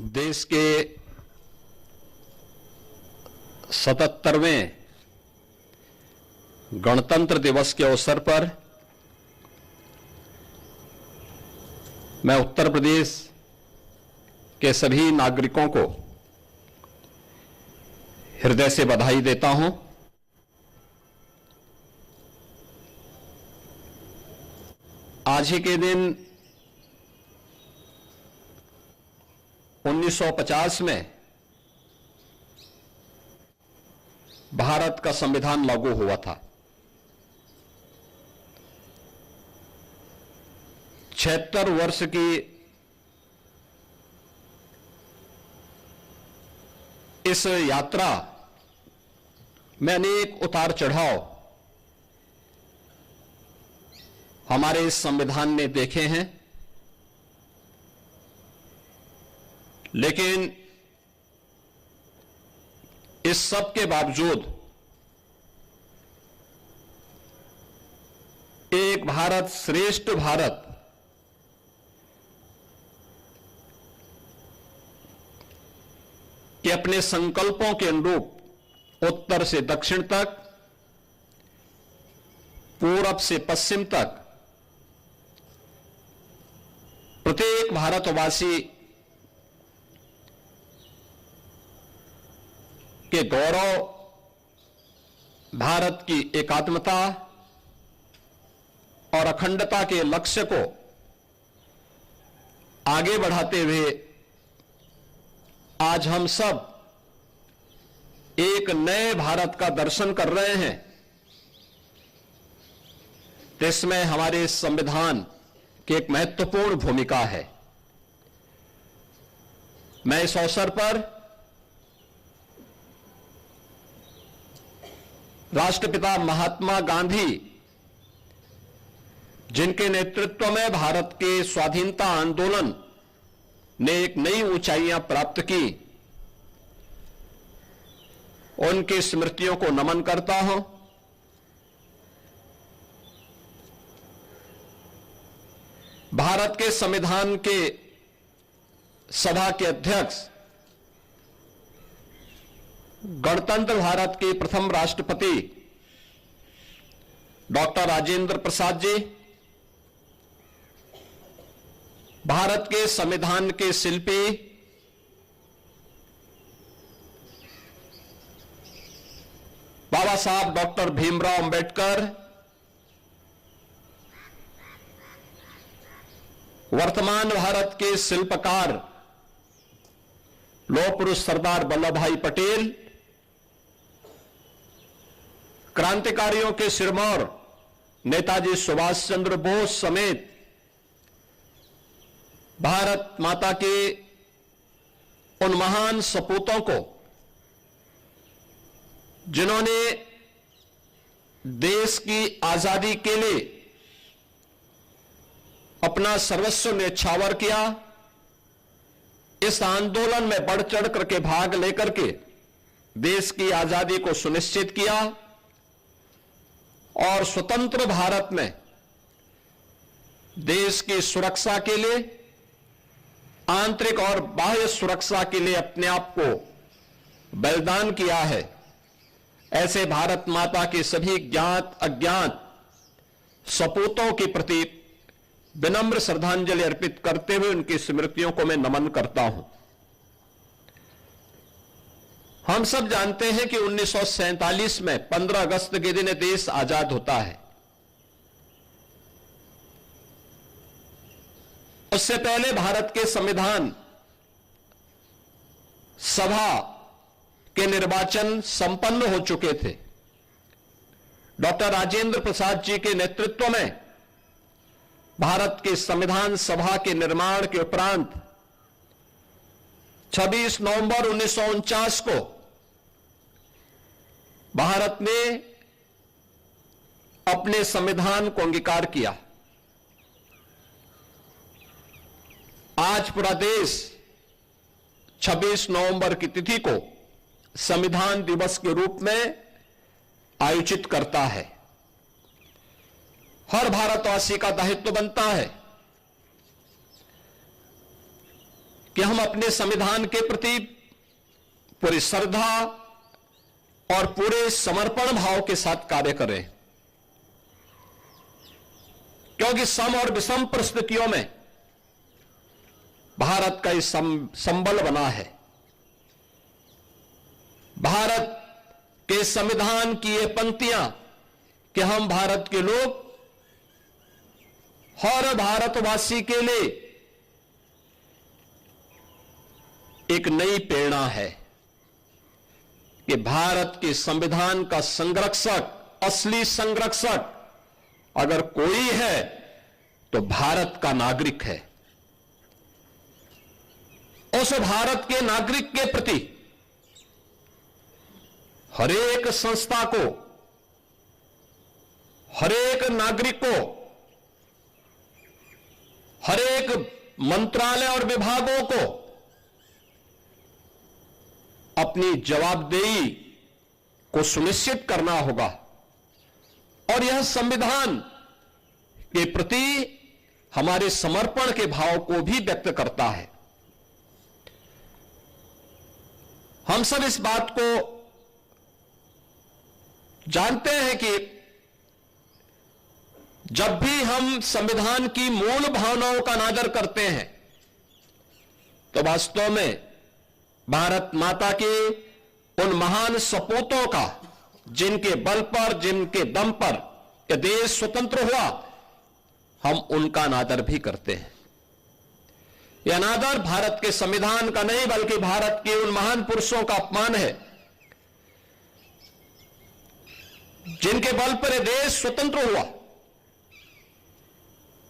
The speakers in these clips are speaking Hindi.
देश के 77वें गणतंत्र दिवस के अवसर पर मैं उत्तर प्रदेश के सभी नागरिकों को हृदय से बधाई देता हूं। आज ही के दिन 1950 में भारत का संविधान लागू हुआ था। 76 वर्ष की इस यात्रा में अनेक उतार चढ़ाव हमारे इस संविधान ने देखे हैं, लेकिन इस सब के बावजूद एक भारत श्रेष्ठ भारत के अपने संकल्पों के अनुरूप उत्तर से दक्षिण तक, पूरब से पश्चिम तक प्रत्येक भारतवासी के गौरव, भारत की एकात्मता और अखंडता के लक्ष्य को आगे बढ़ाते हुए आज हम सब एक नए भारत का दर्शन कर रहे हैं। इसमें हमारे संविधान की एक महत्वपूर्ण भूमिका है। मैं इस अवसर पर राष्ट्रपिता महात्मा गांधी, जिनके नेतृत्व में भारत के स्वाधीनता आंदोलन ने एक नई ऊंचाइयां प्राप्त की, उनकी स्मृतियों को नमन करता हूं। भारत के संविधान के सभा के अध्यक्ष, गणतंत्र भारत के प्रथम राष्ट्रपति डॉक्टर राजेंद्र प्रसाद जी, भारत के संविधान के शिल्पी बाबा साहब डॉक्टर भीमराव अंबेडकर, वर्तमान भारत के शिल्पकार लौह पुरुष सरदार वल्लभ भाई पटेल, क्रांतिकारियों के सिरमौर नेताजी सुभाष चंद्र बोस समेत भारत माता के उन महान सपूतों को, जिन्होंने देश की आजादी के लिए अपना सर्वस्व न्यौछावर किया, इस आंदोलन में बढ़ चढ़ करके भाग लेकर के देश की आजादी को सुनिश्चित किया और स्वतंत्र भारत में देश की सुरक्षा के लिए, आंतरिक और बाह्य सुरक्षा के लिए अपने आप को बलिदान किया है। ऐसे भारत माता के सभी ज्ञात अज्ञात सपूतों के प्रति विनम्र श्रद्धांजलि अर्पित करते हुए उनकी स्मृतियों को मैं नमन करता हूं। हम सब जानते हैं कि 1947 में 15 अगस्त के दिन देश आजाद होता है। उससे पहले भारत के संविधान सभा के निर्वाचन संपन्न हो चुके थे। डॉक्टर राजेंद्र प्रसाद जी के नेतृत्व में भारत के संविधान सभा के निर्माण के उपरांत 26 नवंबर 1949 को भारत ने अपने संविधान को अंगीकार किया। आज पूरा देश 26 नवंबर की तिथि को संविधान दिवस के रूप में आयोजित करता है। हर भारतवासी का दायित्व बनता है कि हम अपने संविधान के प्रति पूरी श्रद्धा और पूरे समर्पण भाव के साथ कार्य करें, क्योंकि सम और विषम परिस्थितियों में भारत का इस संबल बना है। भारत के संविधान की ये पंक्तियां कि हम भारत के लोग हर भारतवासी के लिए एक नई प्रेरणा है कि भारत के संविधान का संरक्षक, असली संरक्षक अगर कोई है तो भारत का नागरिक है। उस भारत के नागरिक के प्रति हरेक संस्था को, हरेक नागरिक को, हरेक मंत्रालय और विभागों को अपनी जवाबदेही को सुनिश्चित करना होगा और यह संविधान के प्रति हमारे समर्पण के भाव को भी व्यक्त करता है। हम सब इस बात को जानते हैं कि जब भी हम संविधान की मूल भावनाओं का अनादर करते हैं तो वास्तव में भारत माता के उन महान सपूतों का, जिनके बल पर, जिनके दम पर यह देश स्वतंत्र हुआ, हम उनका अनादर भी करते हैं। यह अनादर भारत के संविधान का नहीं बल्कि भारत के उन महान पुरुषों का अपमान है जिनके बल पर यह देश स्वतंत्र हुआ।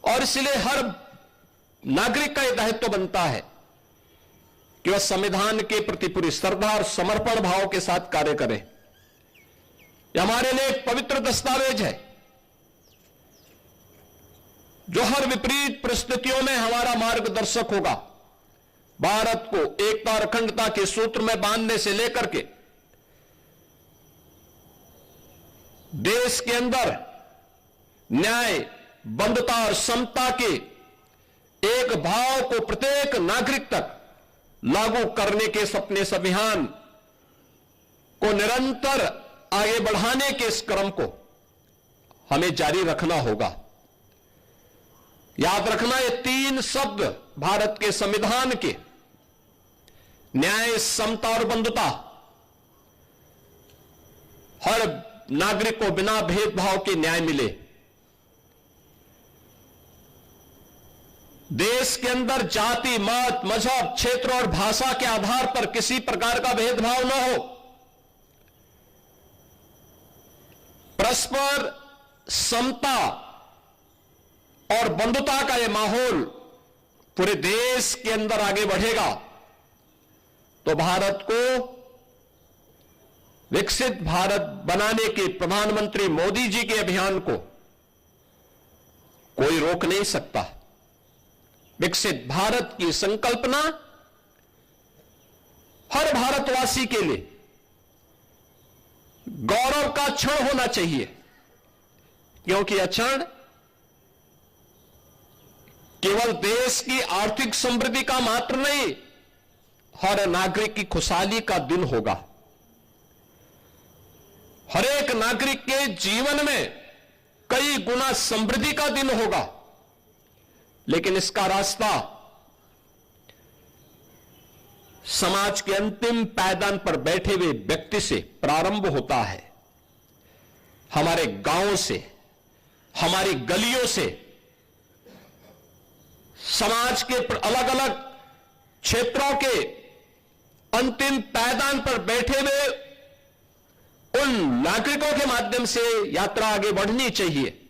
और इसलिए हर नागरिक का यह दायित्व बनता है कि वह संविधान के प्रति पूरी श्रद्धा और समर्पण भाव के साथ कार्य करे। यह हमारे लिए एक पवित्र दस्तावेज है जो हर विपरीत परिस्थितियों में हमारा मार्गदर्शक होगा। भारत को एकता और अखंडता के सूत्र में बांधने से लेकर के देश के अंदर न्याय, बंधुता और समता के एक भाव को प्रत्येक नागरिक तक लागू करने के अपने इस अभियान को निरंतर आगे बढ़ाने के इस क्रम को हमें जारी रखना होगा। याद रखना, ये तीन शब्द भारत के संविधान के न्याय, समता और बंधुता हर नागरिक को बिना भेदभाव के न्याय मिले। देश के अंदर जाति, मत, मजहब, क्षेत्र और भाषा के आधार पर किसी प्रकार का भेदभाव न हो। परस्पर समता और बंधुता का यह माहौल पूरे देश के अंदर आगे बढ़ेगा तो भारत को विकसित भारत बनाने के प्रधानमंत्री मोदी जी के अभियान को कोई रोक नहीं सकता। विकसित भारत की संकल्पना हर भारतवासी के लिए गौरव का क्षण होना चाहिए, क्योंकि यह क्षण केवल देश की आर्थिक समृद्धि का मात्र नहीं, हर नागरिक की खुशहाली का दिन होगा। हर एक नागरिक के जीवन में कई गुना समृद्धि का दिन होगा। लेकिन इसका रास्ता समाज के अंतिम पायदान पर बैठे हुए व्यक्ति से प्रारंभ होता है। हमारे गांवों से, हमारी गलियों से, समाज के अलग अलग क्षेत्रों के अंतिम पायदान पर बैठे हुए उन नागरिकों के माध्यम से यात्रा आगे बढ़नी चाहिए।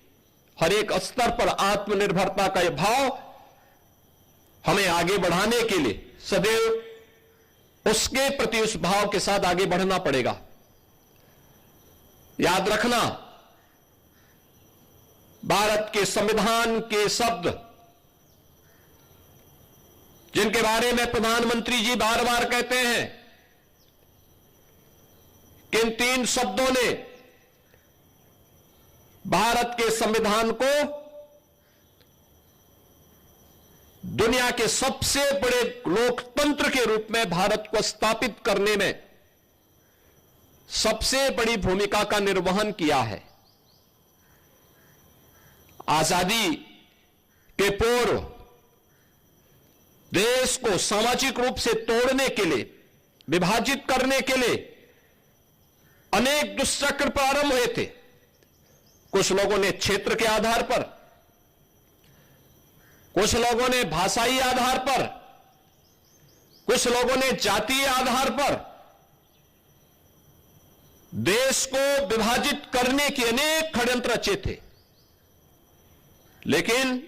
हर एक स्तर पर आत्मनिर्भरता का यह भाव हमें आगे बढ़ाने के लिए सदैव उसके प्रति उस भाव के साथ आगे बढ़ना पड़ेगा। याद रखना, भारत के संविधान के शब्द जिनके बारे में प्रधानमंत्री जी बार बार कहते हैं कि इन तीन शब्दों ने भारत के संविधान को दुनिया के सबसे बड़े लोकतंत्र के रूप में भारत को स्थापित करने में सबसे बड़ी भूमिका का निर्वहन किया है। आजादी के पूर्व देश को सामाजिक रूप से तोड़ने के लिए, विभाजित करने के लिए अनेक दुष्चक्र प्रारंभ हुए थे। कुछ लोगों ने क्षेत्र के आधार पर, कुछ लोगों ने भाषाई आधार पर, कुछ लोगों ने जातीय आधार पर देश को विभाजित करने के अनेक षड्यंत्र रचे थे, लेकिन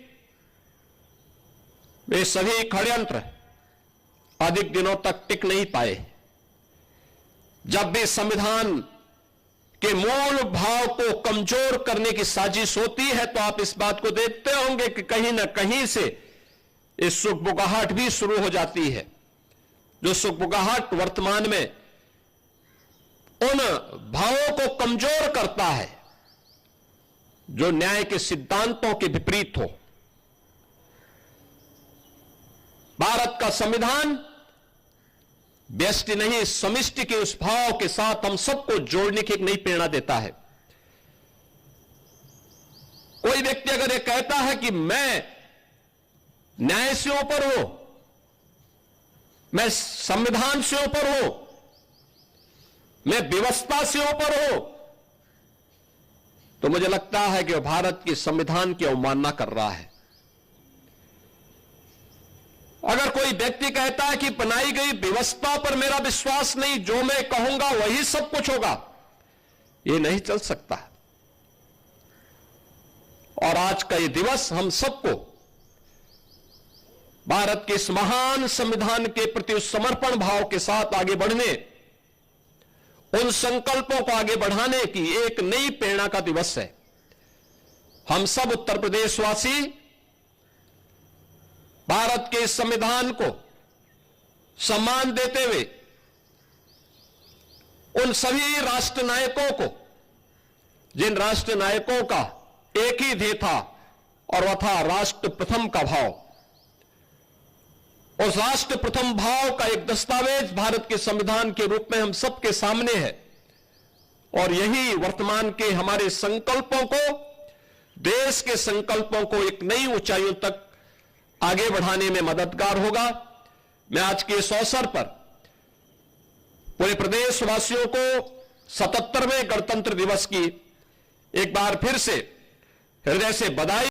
वे सभी षड्यंत्र अधिक दिनों तक टिक नहीं पाए। जब भी संविधान के मूल भाव को कमजोर करने की साजिश होती है तो आप इस बात को देखते होंगे कि कहीं ना कहीं से इस सुखबुगाहट भी शुरू हो जाती है, जो सुखबुगाहट वर्तमान में उन भावों को कमजोर करता है जो न्याय के सिद्धांतों के विपरीत हो। भारत का संविधान व्यष्टि नहीं, समिष्टि के उस भाव के साथ हम सबको जोड़ने की एक नई प्रेरणा देता है। कोई व्यक्ति अगर यह कहता है कि मैं न्याय से ऊपर हूं, मैं संविधान से ऊपर हूं, मैं व्यवस्था से ऊपर हूं, तो मुझे लगता है कि वह भारत के संविधान की अवमानना कर रहा है। अगर कोई व्यक्ति कहता है कि बनाई गई व्यवस्था पर मेरा विश्वास नहीं, जो मैं कहूंगा वही सब कुछ होगा, यह नहीं चल सकता। और आज का यह दिवस हम सबको भारत के इस महान संविधान के प्रति उस समर्पण भाव के साथ आगे बढ़ने, उन संकल्पों को आगे बढ़ाने की एक नई प्रेरणा का दिवस है। हम सब उत्तर प्रदेशवासी भारत के इस संविधान को सम्मान देते हुए उन सभी राष्ट्र नायकों को, जिन राष्ट्र नायकों का एक ही ध्येय था और वह था राष्ट्र प्रथम का भाव, उस राष्ट्र प्रथम भाव का एक दस्तावेज भारत के संविधान के रूप में हम सबके सामने है। और यही वर्तमान के हमारे संकल्पों को, देश के संकल्पों को एक नई ऊंचाइयों तक आगे बढ़ाने में मददगार होगा। मैं आज के इस अवसर पर पूरे प्रदेशवासियों को 77वें गणतंत्र दिवस की एक बार फिर से हृदय से बधाई